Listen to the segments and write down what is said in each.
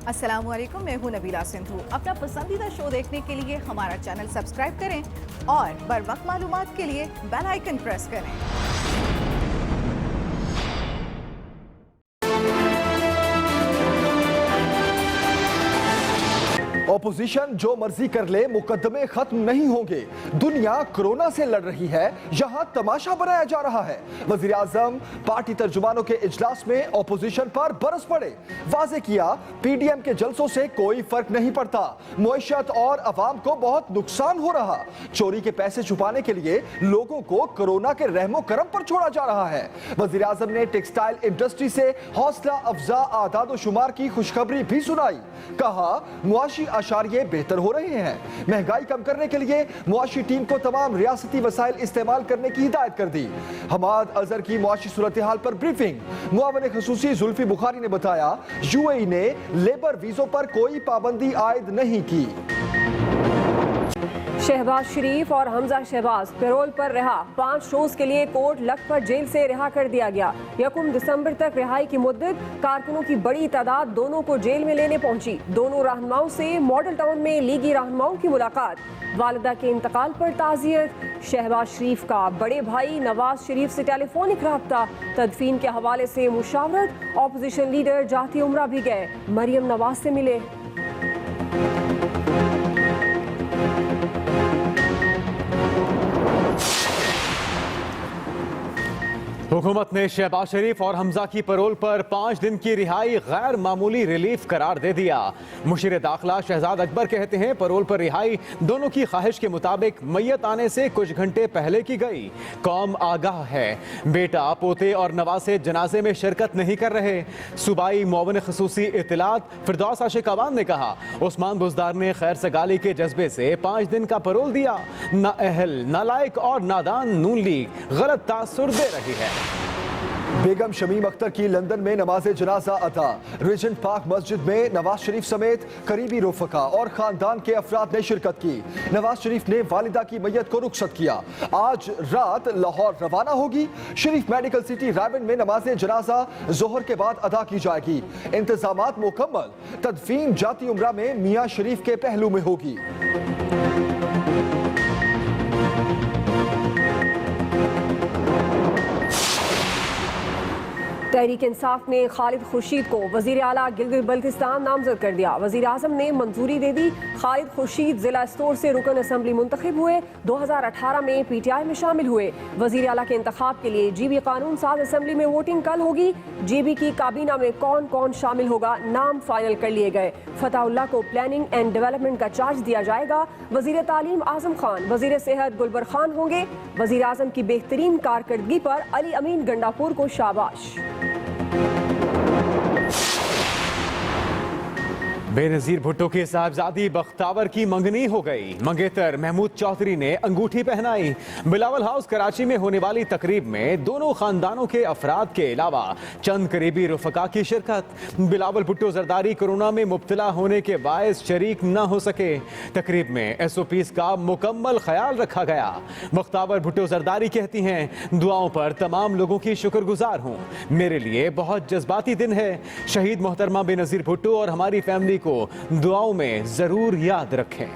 अस्सलामुअलैकुम, मैं हूं नबीला सिंधु। अपना पसंदीदा शो देखने के लिए हमारा चैनल सब्सक्राइब करें और बर वक्त मालूमात के लिए बेल आइकन प्रेस करें। ऑपोजिशन जो मर्जी कर ले, मुकदमे खत्म नहीं होंगे। दुनिया कोरोना से लड़ रही है, यहाँ तमाशा बनाया जा रहा है। वजीर आजम पार्टी तर्जुमानों के इजलास में ऑपोजिशन पर बरस पड़े। वाजे किया, पीडीएम के जलसों से कोई फर्क नहीं पड़ता। मुईशत और अवाम को बहुत नुकसान हो रहा। चोरी के पैसे छुपाने के लिए लोगों को कोरोना के रहमो करम पर छोड़ा जा रहा है। वजीर आजम ने टेक्सटाइल इंडस्ट्री से हौसला अफजा आदाद शुमार की खुशखबरी भी सुनाई। कहा, मुआशी आशारिये बेहतर हो रहे हैं। महंगाई कम करने के लिए मुआशी टीम को तमाम रियासती वसाइल इस्तेमाल करने की हिदायत कर दी। हमाद अजहर की मुआशी सूरत हाल पर ब्रीफिंग। मुआवन खसूसी जुल्फी बुखारी ने बताया, यूएई ने लेबर वीजों पर कोई पाबंदी आयद नहीं की। शहबाज शरीफ और हमजा शहबाज पैरोल पर रहा। 5 रोज के लिए कोर्ट लखपत जेल से रिहा कर दिया गया। 1 दिसंबर तक रिहाई की मुद्दत। कारकुनों की बड़ी तादाद दोनों को जेल में लेने पहुंची। दोनों रहनुमाओं से मॉडल टाउन में लीगी रहनुमाओं की मुलाकात। वालिदा के इंतकाल पर ताज़ियत। शहबाज शरीफ का बड़े भाई नवाज शरीफ से टेलीफोनिक रब्ता। तदफीन के हवाले से मुशावरत। ऑपोजिशन लीडर जाती उमरा भी गए, मरियम नवाज से मिले। हुकूमत ने शहबाज शरीफ और हमजा की पैरोल पर 5 दिन की रिहाई गैर मामूली रिलीफ करार दे दिया। मुशीर दाखिला शहजाद अकबर कहते हैं, पैरोल पर रिहाई दोनों की ख्वाहिश के मुताबिक मैयत आने से कुछ घंटे पहले की गई। कौम आगाह है, बेटा पोते और नवासे जनाजे में शिरकत नहीं कर रहे। सूबाई मुआवन खसूसी इत्तलात फिरदौस आशिक अवान ने कहा, उस्मान बुजदार ने खैर सगाली के जज्बे से 5 दिन का पैरोल दिया। नाअहल, नालायक और नादान नून लीग गलत तासुर दे रही है। बेगम शमीम अख्तर की लंदन में नमाज जनाजा अदा। रिजेंट पार्क मस्जिद में नवाज शरीफ समेत करीबी रफ़का और खानदान के अफराद ने शिरकत की। नवाज शरीफ ने वालिदा की मैयत को रुखसत किया। आज रात लाहौर रवाना होगी। शरीफ मेडिकल सिटी रायवन में नमाज जनाजा जोहर के बाद अदा की जाएगी। इंतजामात मुकम्मल। तदफीन जाती उमरा में मियाँ शरीफ के पहलू में होगी। तहरीक इंसाफ ने खालिद खुर्शीद को वजीर आला गिलगित बल्तिस्तान नामजद कर दिया। वजीर आजम ने मंजूरी दे दी। खालिद खुर्शीद जिला स्टोर से रुकन असम्बली मुंतखब हुए। 2018 में पीटीआई में शामिल हुए। वजीर आला के इंतखाब के लिए जीबी कानून साज असम्बली में वोटिंग कल होगी। जीबी की काबीना में कौन कौन शामिल होगा, नाम फाइनल कर लिए गए। फताउल्लाह को प्लानिंग एंड डेवलपमेंट का चार्ज दिया जाएगा। वजीर तालीम आजम खान, वजीर सेहत गुलबर खान होंगे। वजीर आजम की बेहतरीन कारकर्दगी पर अली अमीन गंडापुर को शाबाश। बेनजीर भुट्टो की साहबजादी बख्तावर की मंगनी हो गई। मंगेतर महमूद चौधरी ने अंगूठी पहनाई। बिलावल हाउस कराची में होने वाली तकरीब में दोनों खानदानों के अफराद के अलावा चंद करीबी रफ़का की शिरकत। बिलावल भुट्टो जरदारी कोरोना में मुब्तला होने के बायस शरीक न हो सके। तकरीब में SOPs का मुकम्मल ख्याल रखा गया। बख्तावर भुट्टो जरदारी कहती हैं, दुआओं पर तमाम लोगों की शुक्रगुजार हूँ। मेरे लिए बहुत जज्बाती दिन है। शहीद मोहतरमा बेनजीर भुट्टो और हमारी फैमिली को दुआओं में जरूर याद रखें।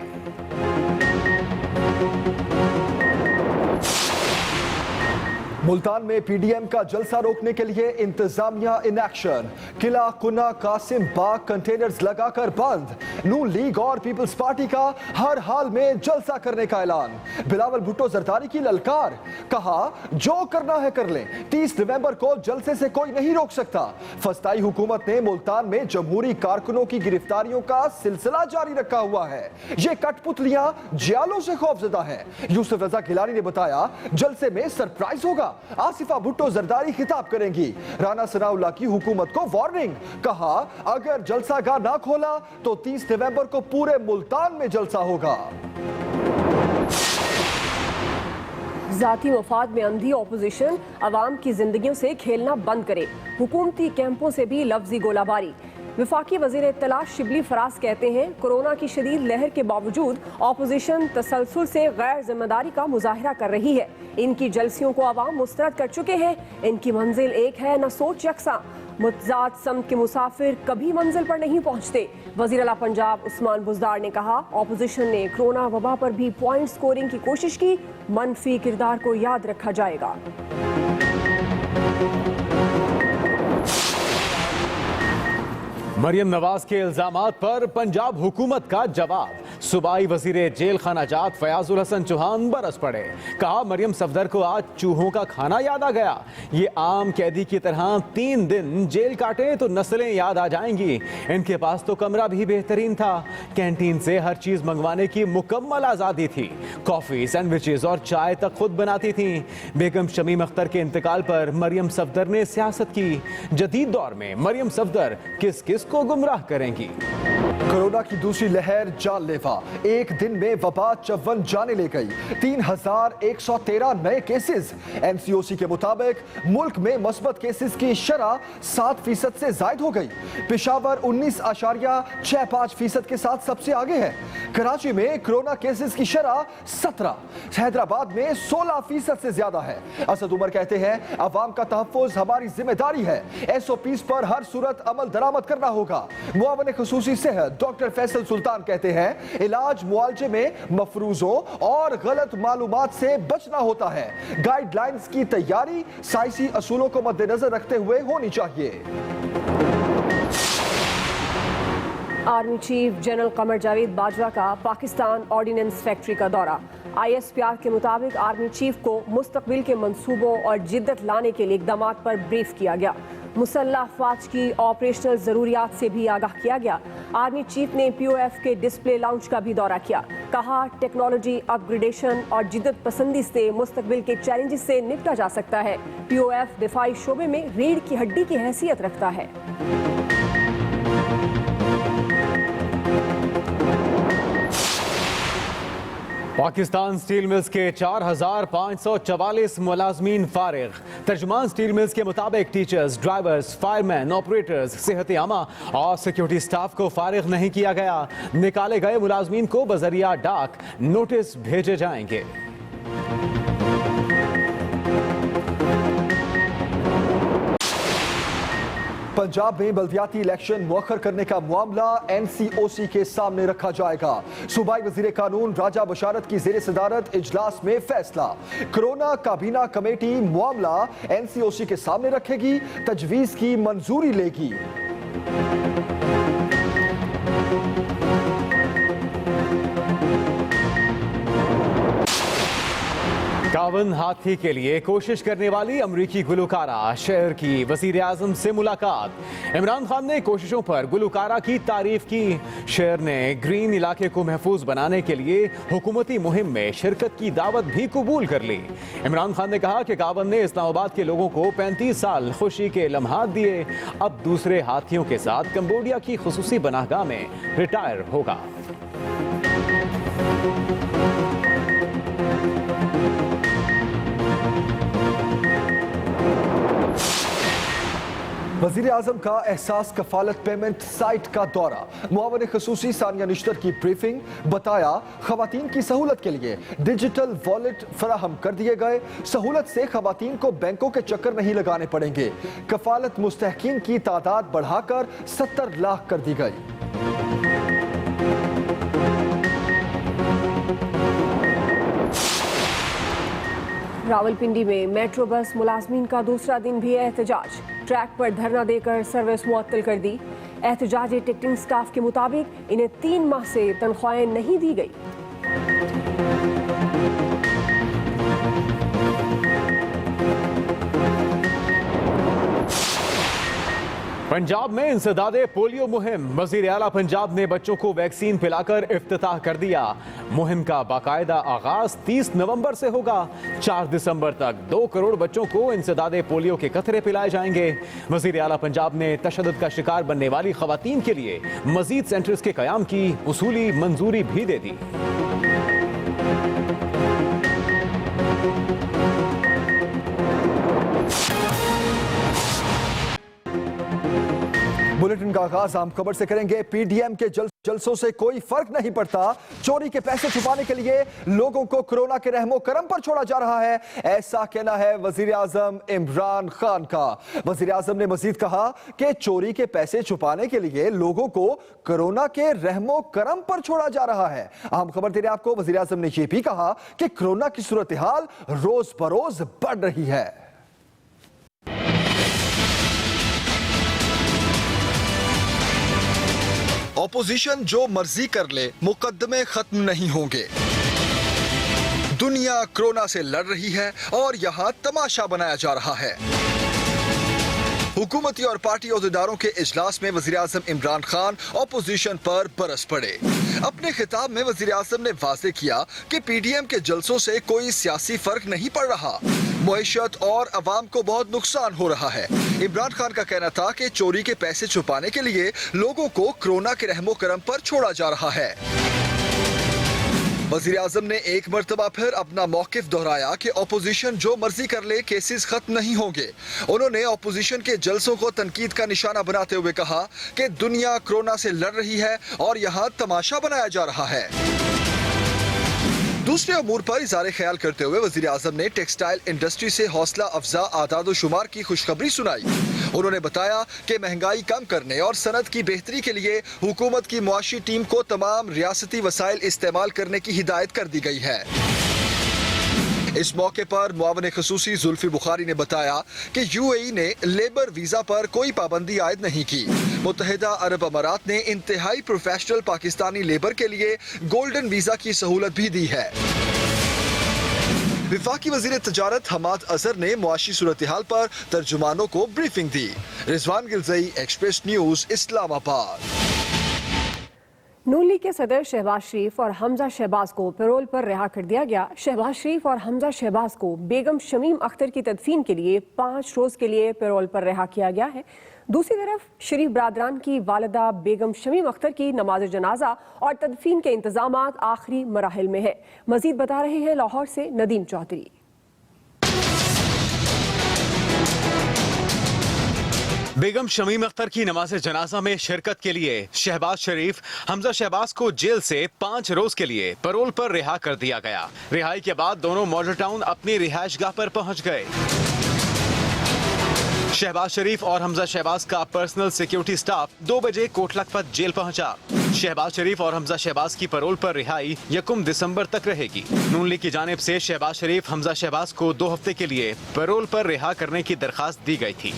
मुल्तान में पीडीएम का जलसा रोकने के लिए इंतजामिया इन एक्शन। किला कुना कासिम बाग कंटेनर्स लगाकर बंद। नून लीग और पीपल्स पार्टी का हर हाल में जलसा करने का ऐलान। बिलावल भुट्टो जरदारी की ललकार। कहा, जो करना है कर लें, 30 नवंबर को जलसे से कोई नहीं रोक सकता। फस्ताई हुकूमत ने मुल्तान में जमहूरी कारकुनों की गिरफ्तारियों का सिलसिला जारी रखा हुआ है। ये कठपुतलियां जियालों से खौफजदा हैं। यूसुफ रजा गिलानी ने बताया, जलसे में सरप्राइज होगा। आसिफा भुट्टो जरदारी खिताब करेंगी। राना सनाउल्लाह की हुकूमत को वार्निंग। कहा, अगर जलसागाह ना खोला तो 30 नवंबर को पूरे मुल्तान में जलसा होगा। जाती मफाद में अंधी ऑपोजिशन अवाम की जिंदगियों से खेलना बंद करे। हुकूमती कैंपों से भी लफ्जी गोलाबारी। वफाकी वज़ीर इत्तला शिबली फराज कहते हैं, कोरोना की शदीद लहर के बावजूद ऑपोजिशन तसलसल से गैर जिम्मेदारी का मुजाहरा कर रही है। इनकी जलसियों को अवाम मुस्तरद कर चुके हैं। इनकी मंजिल एक है, न सोच यकसा। मुतजाद सम्त के मुसाफिर कभी मंजिल पर नहीं पहुंचते। वज़ीर आला पंजाब उस्मान बुज़दार ने कहा, ऑपोजिशन ने कोरोना वबा पर भी पॉइंट स्कोरिंग की कोशिश की, मनफी किरदार को याद रखा जाएगा। मरियम नवाज के इल्जामात पर पंजाब हुकूमत का जवाब। सूबाई वजीर जेल खानाजात फयाजुल हसन चौहान बरस पड़े। कहा, मरियम सफदर को आज चूहों का खाना याद आ गया। ये आम कैदी की तरह 3 दिन जेल काटे तो नस्लें याद आ जाएंगी। इनके पास तो कमरा भी बेहतरीन था। कैंटीन से हर चीज मंगवाने की मुकम्मल आज़ादी थी। कॉफी, सैंडविचेस और चाय तक खुद बनाती थी। बेगम शमीम अख्तर के इंतकाल पर मरियम सफदर ने सियासत की। जदीद दौर में मरियम सफदर किस किस को गुमराह करेंगी। कोरोना की दूसरी लहर जानलेवा। एक दिन में वबा 54 जाने ले गई। 3113 नए केसेस। एनसीओसी के मुताबिक मुल्क में मुस्बत केसेस की शरह 7% से जायद हो गई। पेशावर 19.65% के साथ सबसे आगे है। कराची में कोरोना केसेस की शरह 17, हैदराबाद में 16% से ज्यादा है। असद उमर कहते हैं, अवाम का तहफ्फुज हमारी जिम्मेदारी है। SOPs पर हर सूरत अमल दरामद करना होगा। मुआवन खुसूसी सेहत डॉक्टर फैसल सुल्तान कहते हैं, इलाज मुआलजे में मफरूजों और गलत मालूमात से बचना होता है। गाइडलाइंस की तैयारी साइंसी असूलों को मद्देनजर रखते हुए होनी चाहिए। Army chief general Qamar Javed Bajwa का पाकिस्तान ऑर्डिनेंस फैक्ट्री का दौरा। ISPR के मुताबिक आर्मी चीफ को मुस्तकबिल के मंसूबों और जिद्दत लाने के लिए इक़दामात पर ब्रीफ किया गया। मुसल्लह अफवाज की ऑपरेशनल ज़रूरियात से भी आगाह किया गया। आर्मी चीफ ने POF के डिस्प्ले लाउंज का भी दौरा किया। कहा, टेक्नोलॉजी अपग्रेडेशन और जिद्दत पसंदी से मुस्तकबिल के चैलेंजेस से निपटा जा सकता है। POF दिफाई शोबे में रीढ़ की हड्डी की हैसियत रखता है। पाकिस्तान स्टील मिल्स के 4544 मुलाजमीन फारिग। तर्जुमान स्टील मिल्स के मुताबिक टीचर्स, ड्राइवर्स, फायरमैन, ऑपरेटर्स, सेहत आमा और सिक्योरिटी स्टाफ को फारिग नहीं किया गया। निकाले गए मुलाजमीन को बजरिया डाक नोटिस भेजे जाएंगे। पंजाब में बल्दियाती इलेक्शन मुअख्खर करने का मामला NCOC के सामने रखा जाएगा। सूबाई वजीर कानून राजा बशारत की जेर सदारत इजलास में फैसला। कोरोना काबीना कमेटी मामला NCOC के सामने रखेगी, तजवीज की मंजूरी लेगी। कावन हाथी के लिए कोशिश करने वाली अमरीकी गुलकारा शेर की वजीर आजम से मुलाकात। इमरान खान ने कोशिशों पर गुलकारा की तारीफ की। शेर ने ग्रीन इलाके को महफूज बनाने के लिए हुकूमती मुहिम में शिरकत की दावत भी कबूल कर ली। इमरान खान ने कहा कि कावन ने इस्लामाबाद के लोगों को 35 साल खुशी के लम्हात दिए। अब दूसरे हाथियों के साथ कंबोडिया की खुसूसी पनाहगाह में रिटायर होगा। वज़ीर आज़म का एहसास कफालत पेमेंट साइट का दौरा। मुआवन खुसूसी सानिया निश्तर की ब्रीफिंग। बताया, खवातीन की सहूलत के लिए डिजिटल वॉलेट फराहम कर दिए गए। सहूलत से खवातीन को बैंकों के चक्कर नहीं लगाने पड़ेंगे। कफालत मुस्तहकीन की तादाद बढ़ाकर 70 लाख कर दी गई। रावलपिंडी में मेट्रो बस मुलाजमीन का दूसरा दिन भी एहतजाज। ट्रैक पर धरना देकर सर्विस मुअत्तल कर दी। एहतजाजी टिकटिंग स्टाफ के मुताबिक इन्हें 3 माह से तनख्वाहें नहीं दी गई। पंजाब में इंसदादे पोलियो मुहिम। वजीर आला पंजाब ने बच्चों को वैक्सीन पिलाकर इफ्तिताह कर दिया। मुहिम का बाकायदा आगाज 30 नवंबर से होगा। 4 दिसंबर तक 2 करोड़ बच्चों को इंसदादे पोलियो के कतरे पिलाए जाएंगे। वजीर आला पंजाब ने तशद्दुद का शिकार बनने वाली खवातीन के लिए मजीद सेंटर्स के कयाम की उसूली मंजूरी भी दे दी। बुलेटिन का आगाज आम खबर से करेंगे। PDM के जल जलसों से कोई फर्क नहीं पड़ता। चोरी के पैसे छुपाने के लिए लोगों को कोरोना के रहमो करम पर छोड़ा जा रहा है, ऐसा कहना है वजीर आजम इमरान खान का। वजीर आजम ने मजीद कहा कि चोरी के पैसे छुपाने के लिए लोगों को कोरोना के रहमो करम पर छोड़ा जा रहा है। अहम खबर दे रहे आपको, वजीर आजम ने यह भी कहा कि कोरोना की सूरत हाल रोज बरोज बढ़ रही है। ऑपोजिशन जो मर्जी कर ले, मुकदमे खत्म नहीं होंगे। दुनिया कोरोना से लड़ रही है और यहां तमाशा बनाया जा रहा है। हुकूमती और पार्टी ओहदेदारों के इजलास में वजीर आजम इमरान खान ऑपोजिशन पर बरस पड़े। अपने खिताब में वजीर आजम ने वाज़ेह किया कि पीडीएम के जलसों से कोई सियासी फर्क नहीं पड़ रहा, मुईशत और अवाम को बहुत नुकसान हो रहा है। इमरान खान का कहना था कि चोरी के पैसे छुपाने के लिए लोगों को कोरोना के रहमो करम पर छोड़ा जा रहा है। वजीर आजम ने एक मरतबा फिर अपना मौकिफ दोहराया कि ऑपोजिशन जो मर्जी कर ले, केसेस खत्म नहीं होंगे। उन्होंने ऑपोजिशन के जलसों को तनकीद का निशाना बनाते हुए कहा कि दुनिया कोरोना से लड़ रही है और यहाँ तमाशा बनाया जा रहा है। दूसरे अमूर पर इज़हार ख्याल करते हुए वजीर आजम ने टेक्सटाइल इंडस्ट्री से हौसला अफजा आदाद शुमार की खुशखबरी सुनाई। उन्होंने बताया कि महंगाई कम करने और सनत की बेहतरी के लिए हुकूमत की मुआशी टीम को तमाम रियासती वसाइल इस्तेमाल करने की हिदायत कर दी गई है। इस मौके पर मुआवन खसूसी जुल्फी बुखारी ने बताया कि यूएई ने लेबर वीजा पर कोई पाबंदी आयद नहीं की। मुत्तहिदा अरब अमारात ने इंतहाई प्रोफेशनल पाकिस्तानी लेबर के लिए गोल्डन वीजा की सहूलत भी दी है। विफाकी वजीर तजारत हमाद अजहर ने मुआशी सूरत हाल पर तर्जुमानों को ब्रीफिंग दी। Rizwan Ghilzai, express news, Islamabad. Noon league के सदर शहबाज शरीफ और हमजा शहबाज को पैरोल पर रिहा कर दिया गया। शहबाज शरीफ और हमजा शहबाज को बेगम शमीम अख्तर की तदफीन के लिए 5 रोज के लिए पैरोल पर रिहा किया गया है। दूसरी तरफ शरीफ बरादरान की वालिदा बेगम शमीम अख्तर की नमाज जनाजा और तदफीन के इंतजामात आखिरी मराहिल में है। मजीद बता रहे हैं लाहौर से नदीम चौधरी। बेगम शमीम अख्तर की नमाज जनाजा में शिरकत के लिए शहबाज शरीफ, हमजा शहबाज को जेल से 5 रोज के लिए पैरोल पर रिहा कर दिया गया। रिहाई के बाद दोनों मॉडल टाउन अपनी रिहाइशगाह पर पहुंच गए। शहबाज शरीफ और हमजा शहबाज का पर्सनल सिक्योरिटी स्टाफ 2 बजे कोट लखपत जेल पहुंचा। शहबाज शरीफ और हमजा शहबाज की पैरोल पर रिहाई 1 दिसंबर तक रहेगी। नून लीग की जानिब से शहबाज शरीफ, हमजा शहबाज को 2 हफ्ते के लिए पैरोल पर रिहा करने की दरखास्त दी गई थी।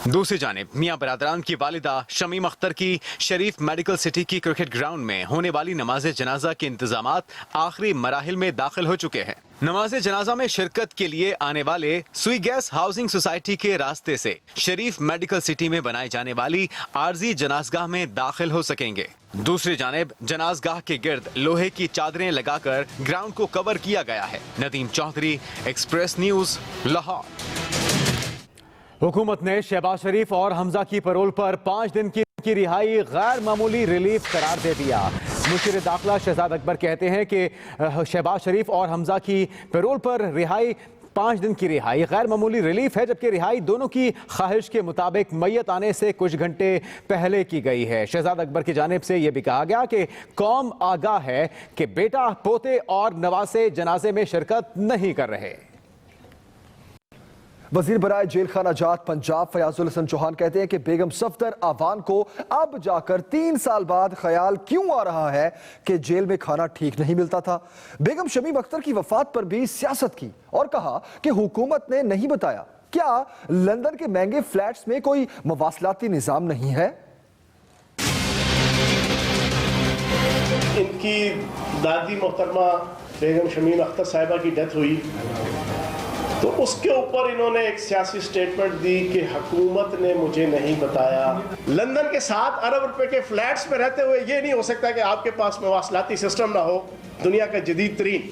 दूसरी जानिब मियां बरादरान की वालिदा शमीम अख्तर की शरीफ मेडिकल सिटी की क्रिकेट ग्राउंड में होने वाली नमाज जनाजा के इंतजामात आखिरी मराहिल में दाखिल हो चुके हैं। नमाज जनाजा में शिरकत के लिए आने वाले सुई गैस हाउसिंग सोसाइटी के रास्ते से शरीफ मेडिकल सिटी में बनाई जाने वाली आर्जी जनाजगाह में दाखिल हो सकेंगे। दूसरी जानिब जनाजगाह के गिर्द लोहे की चादरें लगाकर ग्राउंड को कवर किया गया है। Nadeem Chaudhry, Express News, Lahore. हुकूमत ने शहबाज शरीफ और हमजा की पैरोल पर 5 दिन की रिहाई गैर मामूली रिलीफ करार दे दिया। मुशीर दाखिला शहजाद अकबर कहते हैं कि शहबाज शरीफ और हमजा की पैरोल पर रिहाई 5 दिन की रिहाई गैर मामूली रिलीफ है, जबकि रिहाई दोनों की ख्वाहिश के मुताबिक मैयत आने से कुछ घंटे पहले की गई है। शहजाद अकबर की जानिब से यह भी कहा गया कि कौम आगाह है कि बेटा, पोते और नवासे जनाजे में शिरकत नहीं कर रहे। वजीर बराए जेल खाना जात पंजाब फयाजुल हसन चौहान कहते हैं कि बेगम सफदर आवान को अब जाकर 3 साल बाद ख्याल क्यों आ रहा है कि जेल में खाना ठीक नहीं मिलता था। बेगम शमीम अख्तर की वफात पर भी सियासत की और कहा कि हुकूमत ने नहीं बताया। क्या लंदन के महंगे फ्लैट्स में कोई मवासलाती निजाम नहीं है? इनकी दादी मोहतरमा बेगम शमीम अख्तर साहिबा की डेथ हुई तो उसके ऊपर इन्होंने एक सियासी स्टेटमेंट दी कि हुकूमत ने मुझे नहीं बताया। लंदन के 7 अरब रुपए के फ्लैट्स में रहते हुए ये नहीं हो सकता कि आपके पास मवासलाती सिस्टम ना हो, दुनिया का जदीद तरीन,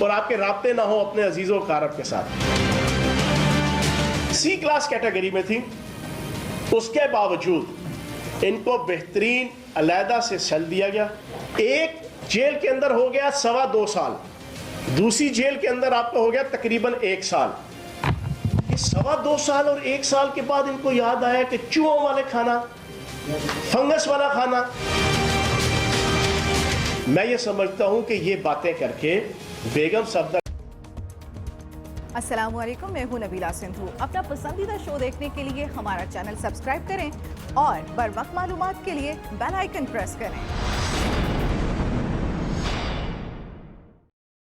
और आपके राब्ते ना हो अपने अजीज़ों कारब के साथ। C क्लास कैटेगरी में थी, उसके बावजूद इनको बेहतरीन अलहदा से सेल दिया गया। एक जेल के अंदर हो गया 2.25 साल, दूसरी जेल के अंदर आपका हो गया तकरीबन 1 साल। 2.25 साल और 1 साल के बाद इनको याद आया कि चूहों वाले खाना फंगस वाला खाना। मैं ये समझता हूं कि ये बातें करके बेगम सफदर। अस्सलाम वालेकुम, मैं हूं नबीला सिंधु। अपना पसंदीदा शो देखने के लिए हमारा चैनल सब्सक्राइब करें और बर वक्त मालूमात के लिए बेल आइकन प्रेस करें।